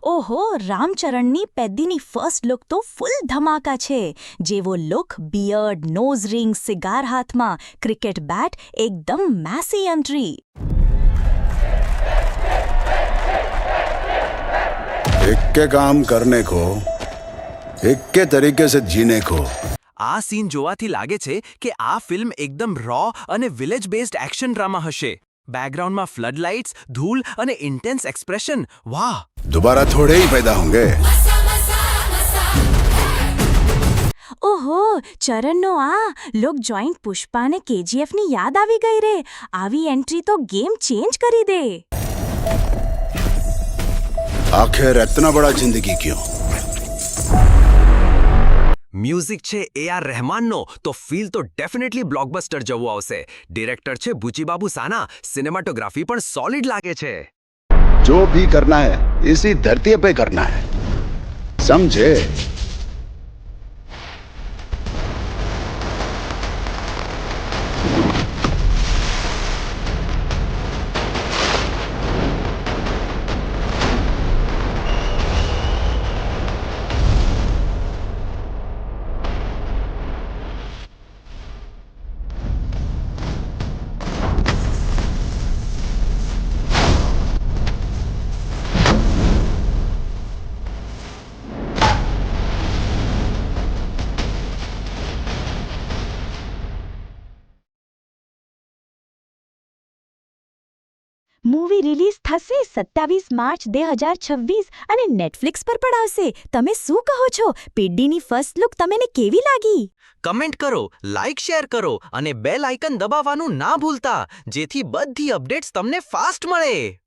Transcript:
ઓહો, રામચરણની પેદ્દીની first look તો ફૂલ ધમાકા છે. જેવો look, beard, nose ring, cigar હાથમાં, ક્રિકેટ બેટ, એકદમ મેસી એન્ટ્રી. एक के काम करने को एक के तरीके से जीने को આ સીન જોવાથી લાગે છે કે આ ફિલ્મ એકદમ રો અને વિલેજ બેઝડ એક્શન ડ્રામા હશે. બેકગ્રાઉન્ડમાં ફ્લડ લાઇટ્સ, ધૂળ અને ઇન્ટેન્સ એક્સપ્રેશન. વાહ! दोबारा थोड़े ही पैदा होंगे. ઓહો, ચરણનો આ લુક જોઈન્ટ પુષ્પા અને કેજીએફની યાદ આવી ગઈ રે. આવી એન્ટ્રી તો ગેમ ચેન્જ કરી દે. आखिर इतना बड़ा जिंदगी क्यों? મ્યુઝિક છે AR રહેમાનનો, તો ફીલ તો ડેફિનેટલી બ્લોકબસ્ટર જેવું આવશે. ડિરેક્ટર છે બુચીબાબુ સાના. સિનેમાટોગ્રાફી પણ સોલિડ લાગે છે. जो भी करना है इसी धरती पे करना है, समझे? મૂવી રિલીઝ થશે 27 માર્ચ 2026 અને નેટફ્લિક્સ પર પણ આવશે. તમે શું કહો છો? પેડ્ડીની ફર્સ્ટ લુક તમને કેવી લાગી? કમેન્ટ કરો, લાઇક શેર કરો અને બેલ આઇકન દબાવવાનું ના ભૂલતા, જેથી બધી અપડેટ્સ તમને ફાસ્ટ મળે.